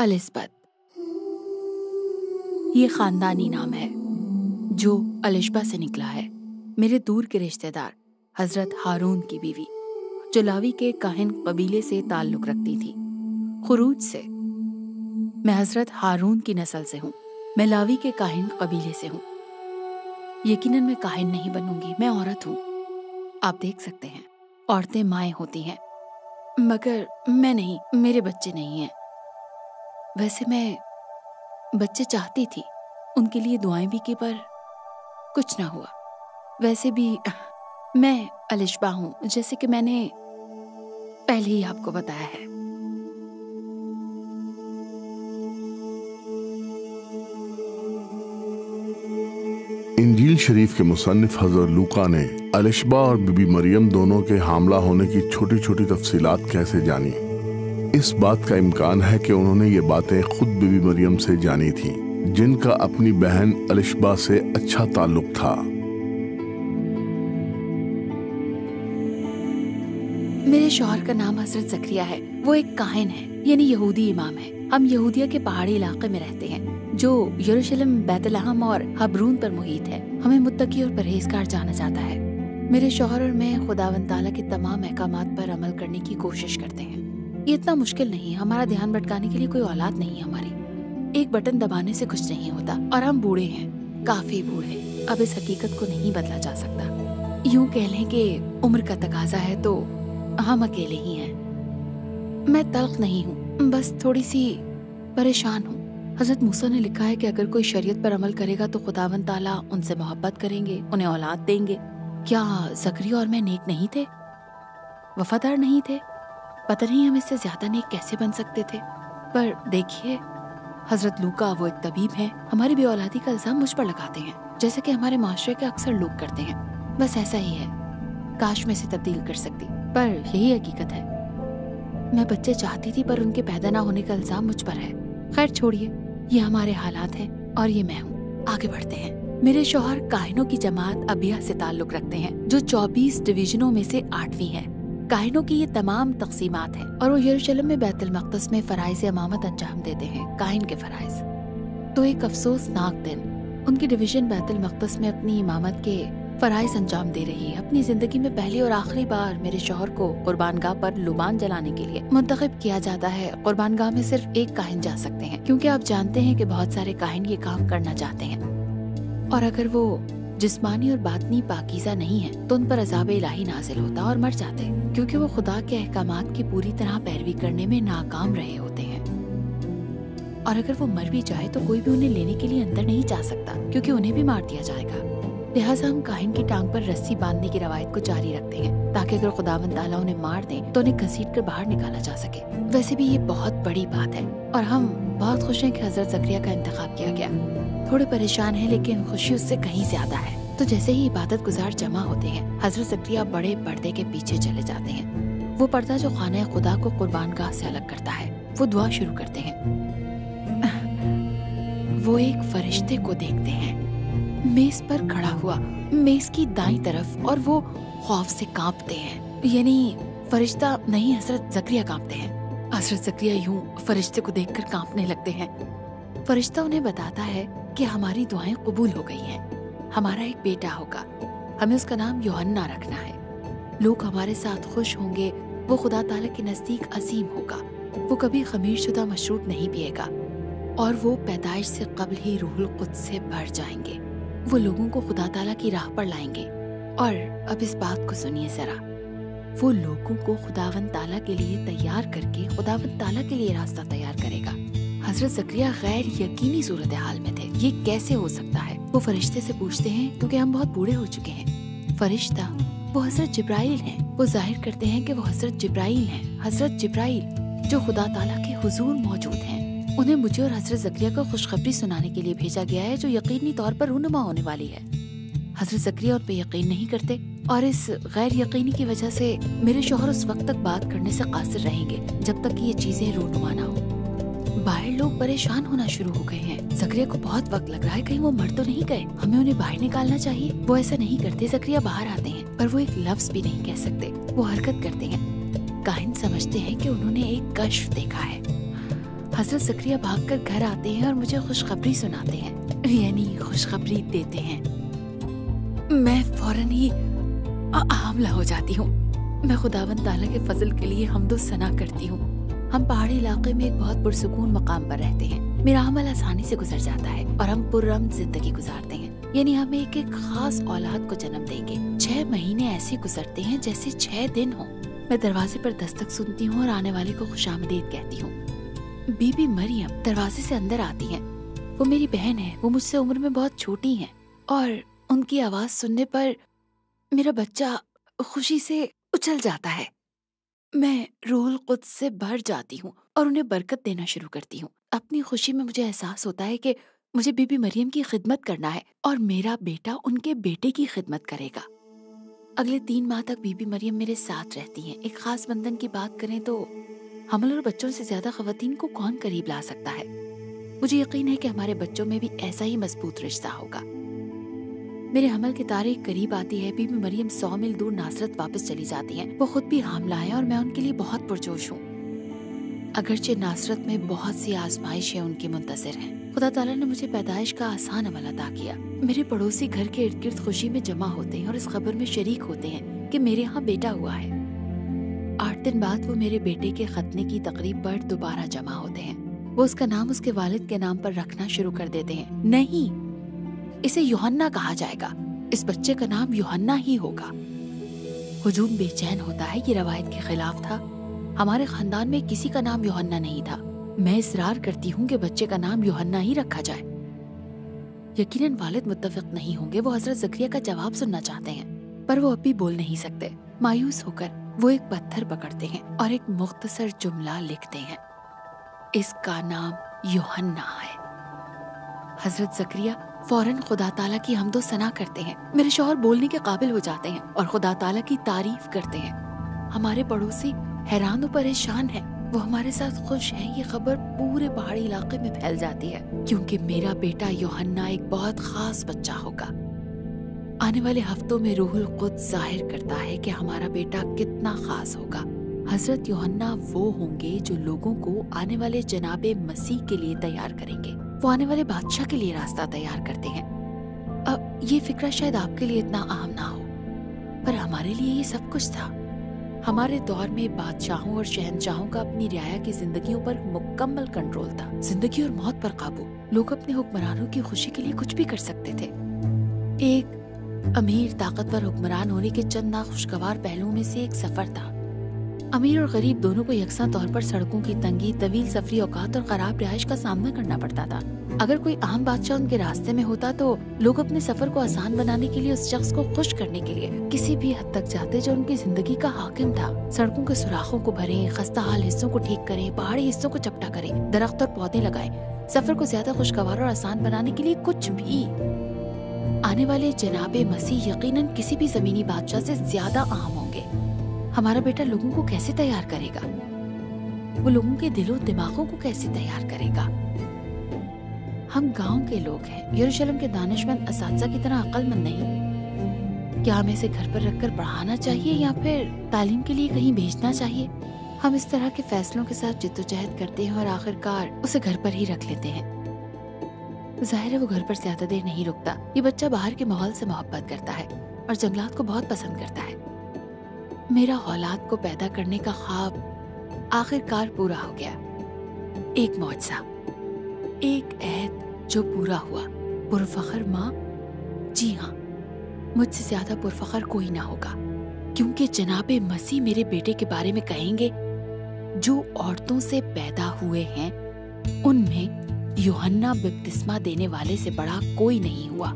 Elizabethae, یہ خاندانی نام ہے جو الشبہ سے نکلا ہے، میرے دور کے رشتہ دار حضرت ہارون کی بیوی جو لاوی کے کاہن قبیلے سے تعلق رکھتی تھی، خروج سے۔ میں حضرت ہارون کی نسل سے ہوں، میں لاوی کے کاہن قبیلے سے ہوں۔ یقیناً میں کاہن نہیں بنوں گی، میں عورت ہوں۔ آپ دیکھ سکتے ہیں عورتیں مائیں ہوتی ہیں، مگر میں نہیں، میرے بچے نہیں ہیں۔ ویسے میں بچے چاہتی تھی، ان کے لیے دعائیں بھی کی، پر کچھ نہ ہوا۔ ویسے بھی میں الشبہ ہوں، جیسے کہ میں نے پہلے ہی آپ کو بتایا ہے۔ انجیل شریف کے مصنف حضرت لوقا نے الشبہ اور بی بی مریم دونوں کے حاملہ ہونے کی چھوٹی چھوٹی تفصیلات کیسے جانی؟ اس بات کا امکان ہے کہ انہوں نے یہ باتیں خود بی بی مریم سے جانی تھیں، جن کا اپنی بہن الشبہ سے اچھا تعلق تھا۔ میرے شوہر کا نام حضرت زکریا ہے، وہ ایک کاہن ہے، یعنی یہودی امام ہے۔ ہم یہودیہ کے پہاڑی علاقے میں رہتے ہیں جو یروشلم، بیت لحم اور حبرون پر محیط ہے۔ ہمیں متقی اور پرہیزگار جانا جاتا ہے۔ میرے شوہر اور میں خداوند تعالیٰ کے تمام احکامات پر عمل کرنے کی کوشش کرتے ہیں۔ یہ اتنا مشکل نہیں، ہمارا دھیان بھٹکانے کے لیے کوئی اولاد نہیں ہماری۔ ایک بٹن دبانے سے کچھ نہیں ہوتا، اور ہم بوڑھے ہیں، کافی بوڑھے۔ اب اس حقیقت کو نہیں بدلا جا سکتا۔ یوں کہہ لیں کہ عمر کا تقاضا ہے تو ہم اکیلے ہی ہیں۔ میں تلخ نہیں ہوں، بس تھوڑی سی پریشان ہوں۔ حضرت موسیٰ نے لکھا ہے کہ اگر کوئی شریعت پر عمل کرے گا تو خداوند تعالیٰ ان سے محبت کریں گے، انہیں اولاد دیں گے۔ کیا زکریا اور میں نیک نہیں تھے، وفادار نہیں تھے؟ پتہ نہیں ہم اس سے زیادہ نیک کیسے بن سکتے تھے۔ پر دیکھیے، حضرت لوقا وہ ایک طبیب ہیں، ہماری بے اولادی کا الزام مجھ پر لگاتے ہیں، جیسا کہ ہمارے معاشرے کے اکثر لوگ کرتے ہیں۔ بس ایسا ہی ہے، کاش میں اسے تبدیل کر سکتی، پر یہی حقیقت ہے۔ میں بچے چاہتی تھی، پر ان کے پیدا نہ ہونے کا الزام مجھ پر ہے۔ خیر چھوڑیے، یہ ہمارے حالات ہیں اور یہ میں ہوں۔ آگے بڑھتے ہیں۔ میرے شوہر کاہنوں کی جماعت ابیہ سے تعلق رکھتے ہیں، جو 24 ڈویژنوں میں سے 8ویں ہے۔ کاہنوں کی یہ تمام تقسیمات ہیں، اور وہ یروشلم میں بیت المقدس میں فرائض امامت انجام دیتے ہیں، کاہن کے فرائض۔ تو ایک افسوسناک دن، ان کی ڈویژن بیت المقدس میں اپنی امامت کے فرائض انجام دے رہی ہے۔ اپنی زندگی میں پہلی اور آخری بار میرے شوہر کو قربان گاہ پر لبان جلانے کے لیے منتخب کیا جاتا ہے۔ قربان گاہ میں صرف ایک کاہن جا سکتے ہیں، کیونکہ آپ جانتے ہیں کہ بہت سارے کاہن یہ کام کرنا چاہتے ہیں، اور اگر وہ جسمانی اور باطنی پاکیزہ نہیں ہیں تو ان پر عذاب الہی نازل ہوتا اور مر جاتے، کیونکہ وہ خدا کے احکامات کی پوری طرح پیروی کرنے میں ناکام رہے ہوتے ہیں۔ اور اگر وہ مر بھی جائے تو کوئی بھی انہیں لینے کے لیے اندر نہیں جا سکتا، کیونکہ انہیں بھی مار دیا جائے گا۔ لہٰذا ہم کاہن کی ٹانگ پر رسی باندھنے کی روایت کو جاری رکھتے ہیں، تاکہ اگر خداوند تعالیٰ انہیں مار دیں تو انہیں گھسیٹ کر باہر نکالا جا سکے۔ ویسے بھی یہ بہت بڑی بات ہے، اور ہم بہت خوش ہیں کہ حضرت زکریا کا انتخاب کیا گیا۔ تھوڑے پریشان ہیں، لیکن خوشی اس سے کہیں زیادہ ہے۔ تو جیسے ہی عبادت گزار جمع ہوتے ہیں، حضرت زکریا بڑے پردے کے پیچھے چلے جاتے ہیں، وہ پردہ جو خانہ خدا کو قربان گاہ سے الگ کرتا ہے۔ وہ دعا شروع کرتے ہیں۔ وہ ایک فرشتے کو دیکھتے ہیں، میز پر کھڑا ہوا، میز کی دائیں طرف، اور وہ خوف سے کانپتے ہیں۔ یعنی فرشتہ نہیں، حضرت زکریا کانپتے ہیں۔ حضرت زکریا یوں فرشتے کو دیکھ کر کانپنے لگتے ہیں۔ فرشتہ انہیں بتاتا ہے کہ ہماری دعائیں قبول ہو گئی ہیں، ہمارا ایک بیٹا ہوگا، ہمیں اس کا نام یوحنا رکھنا ہے۔ لوگ ہمارے ساتھ خوش ہوں گے، وہ خدا تعالیٰ کے نزدیک عظیم ہوگا، وہ کبھی خمیر شدہ مشروب نہیں پیے گا، اور وہ پیدائش سے قبل ہی روح القدس سے بھر جائیں گے۔ وہ لوگوں کو خدا تعالیٰ کی راہ پر لائیں گے۔ اور اب اس بات کو سنیے ذرا، وہ لوگوں کو خداوند تعالیٰ کے لیے تیار کر کے خداوند تعالیٰ کے لیے راستہ تیار کرے گا۔ حضرت زکریا غیر یقینی صورتحال میں تھے، یہ کیسے ہو سکتا ہے؟ وہ فرشتے سے پوچھتے ہیں، کیونکہ ہم بہت بوڑھے ہو چکے ہیں۔ فرشتہ وہ حضرت جبرائیل ہیں، وہ ظاہر کرتے ہیں کہ وہ حضرت جبرائیل ہیں، حضرت جبرائیل جو خدا تعالیٰ کے حضور موجود ہیں۔ انہیں مجھے اور حضرت زکریا کو خوشخبری سنانے کے لیے بھیجا گیا ہے، جو یقینی طور پر رونما ہونے والی ہے۔ حضرت زکریا ان پہ یقین نہیں کرتے، اور اس غیر یقینی کی وجہ سے میرے شوہر اس وقت تک بات کرنے سے قاصر رہیں گے جب تک کہ یہ چیزیں رونما نہ ہوں۔ باہر لوگ پریشان ہونا شروع ہو گئے ہیں۔ زکریا کو بہت وقت لگ رہا ہے، کہیں وہ مر تو نہیں گئے، ہمیں انہیں باہر نکالنا چاہیے۔ وہ ایسا نہیں کرتے، زکریا باہر آتے ہیں، پر وہ ایک لفظ بھی نہیں کہہ سکتے، وہ حرکت کرتے ہیں۔ کاہن سمجھتے ہیں کہ انہوں نے ایک کشف دیکھا ہے۔ حضرت زکریا بھاگ کر گھر آتے ہیں اور مجھے خوشخبری سناتے ہیں، یعنی خوشخبری دیتے ہیں۔ میں فوراً ہی حاملہ ہو جاتی ہوں۔ میں خداوند تعالیٰ کے فضل کے لیے حمد و ثنا کرتی ہوں۔ ہم پہاڑی علاقے میں ایک بہت پرسکون مقام پر رہتے ہیں۔ میرا عمل آسانی سے گزر جاتا ہے اور ہم پرامن زندگی گزارتے ہیں، یعنی ہم ایک خاص اولاد کو جنم دیں گے۔ 6 مہینے ایسے گزرتے ہیں جیسے 6 دن ہوں۔ میں دروازے پر دستک سنتی ہوں اور آنے والے کو خوش آمدید کہتی ہوں۔ بی بی مریم دروازے سے اندر آتی ہیں۔ وہ میری بہن ہے، وہ مجھ سے عمر میں بہت چھوٹی ہیں، اور ان کی آواز سننے پر میرا بچہ خوشی سے اچھل جاتا ہے۔ میں روح القدس سے بھر جاتی ہوں اور انہیں برکت دینا شروع کرتی ہوں۔ اپنی خوشی میں مجھے احساس ہوتا ہے کہ مجھے بی بی مریم کی خدمت کرنا ہے اور میرا بیٹا ان کے بیٹے کی خدمت کرے گا۔ اگلے 3 ماہ تک بی بی مریم میرے ساتھ رہتی ہیں۔ ایک خاص بندھن کی بات کریں تو حمل اور بچوں سے زیادہ خواتین کو کون قریب لا سکتا ہے؟ مجھے یقین ہے کہ ہمارے بچوں میں بھی ایسا ہی مضبوط رشتہ ہوگا۔ میرے حمل کی تاریخ قریب آتی ہے۔ بی بی مریم 100 میل دور ناصرت واپس چلی جاتی ہیں۔ وہ خود بھی حاملہ ہیں اور میں ان کے لیے بہت پرجوش ہوں۔ اگرچہ ناصرت میں بہت سی آزمائشیں ان کی منتظر ہیں، خدا تعالیٰ نے مجھے پیدائش کا آسان عمل عطا کیا۔ میرے پڑوسی گھر کے ارد گرد خوشی میں جمع ہوتے ہیں اور اس خبر میں شریک ہوتے ہیں کہ میرے ہاں بیٹا ہوا ہے۔ 8 دن بعد وہ میرے بیٹے کے ختنے کی تقریب پر دوبارہ جمع ہوتے ہیں۔ وہ اس کا نام اس کے والد کے نام پر رکھنا شروع کر دیتے ہیں۔ نہیں، اسے یوحنا کہا جائے گا۔ اس بچے کا نام یوحنا ہی ہوگا۔ ہجوم بے چین ہوتا ہے، یہ روایت کے خلاف تھا۔ ہمارے خاندان میں کسی کا نام یوحنا نہیں تھا۔ میں اصرار کرتی ہوں کہ بچے کا نام یوحنا ہی رکھا جائے۔ یقیناً والد متفق نہیں ہوں گے، وہ حضرت زکریا کا جواب سننا چاہتے ہیں، پر وہ اب بھی بول نہیں سکتے۔ مایوس ہو کر وہ ایک پتھر پکڑتے ہیں اور ایک مختصر جملہ لکھتے ہیں، اس کا نام یوحنا ہے۔ حضرت زکریا فوراً خدا تعالیٰ کی حمد و ثنا کرتے ہیں۔ میرے شوہر بولنے کے قابل ہو جاتے ہیں اور خدا تعالیٰ کی تعریف کرتے ہیں۔ ہمارے پڑوسی حیران و پریشان ہیں، وہ ہمارے ساتھ خوش ہیں۔ یہ خبر پورے پہاڑی علاقے میں پھیل جاتی ہے، کیونکہ میرا بیٹا یوحنا ایک بہت خاص بچہ ہوگا۔ آنے والے ہفتوں میں روح القدس ظاہر کرتا ہے کہ ہمارا بیٹا کتنا خاص ہوگا۔ حضرت یوحنا وہ ہوں گے جو لوگوں کو آنے والے جناب مسیح کے لیے تیار کریں گے۔ وہ آنے والے بادشاہ کے لیے راستہ تیار کرتے ہیں۔ اب یہ فکرہ شاید آپ کے لیے اتنا اہم نہ ہو، پر ہمارے لیے یہ سب کچھ تھا۔ ہمارے دور میں بادشاہوں اور شہنشاہوں کا اپنی رعایا کی زندگیوں پر مکمل کنٹرول تھا۔ زندگی اور موت پر قابو۔ لوگ اپنے حکمرانوں کی خوشی کے لیے کچھ بھی کر سکتے تھے۔ ایک امیر طاقتور حکمران ہونے کے چند ناخوشگوار پہلوؤں میں سے ایک سفر تھا۔ امیر اور غریب دونوں کو یکساں طور پر سڑکوں کی تنگی، طویل سفری اوقات اور خراب رہائش کا سامنا کرنا پڑتا تھا۔ اگر کوئی عام بادشاہ ان کے راستے میں ہوتا تو لوگ اپنے سفر کو آسان بنانے کے لیے اس شخص کو خوش کرنے کے لیے کسی بھی حد تک جاتے جو ان کی زندگی کا حاکم تھا۔ سڑکوں کے سوراخوں کو بھریں، خستہ حال حصوں کو ٹھیک کریں، پہاڑی حصوں کو چپٹا کریں، درخت اور پودے لگائیں، سفر کو زیادہ خوشگوار اور آسان بنانے کے لیے کچھ بھی۔ آنے والے جناب مسیح یقیناً کسی بھی زمینی بادشاہ سے زیادہ اہم ہوں گے۔ ہمارا بیٹا لوگوں کو کیسے تیار کرے گا؟ وہ لوگوں کے دل و دماغوں کو کیسے تیار کرے گا؟ ہم گاؤں کے لوگ ہیں، یروشلم کے دانشمند اساتذہ کی طرح عقل مند نہیں۔ کیا ہمیں اسے گھر پر رکھ کر پڑھانا چاہیے یا پھر تعلیم کے لیے کہیں بھیجنا چاہیے؟ ہم اس طرح کے فیصلوں کے ساتھ جدوجہد کرتے ہیں اور آخرکار اسے گھر پر ہی رکھ لیتے ہیں۔ ظاہر ہے وہ گھر پر زیادہ دیر نہیں رکتا۔ یہ بچہ باہر کے ماحول سے محبت کرتا ہے اور جنگلات کو بہت پسند کرتا ہے۔ میرا اولاد کو پیدا کرنے کا خواب آخرکار پورا ہو گیا۔ ایک معجزہ، ایک عہد جو پورا ہوا۔ پرفخر ماں، جی ہاں، مجھ سے زیادہ پرفخر کوئی نہ ہوگا، کیونکہ جناب مسیح میرے بیٹے کے بارے میں کہیں گے، جو عورتوں سے پیدا ہوئے ہیں ان میں یوحنا بپتسمہ دینے والے سے بڑا کوئی نہیں ہوا۔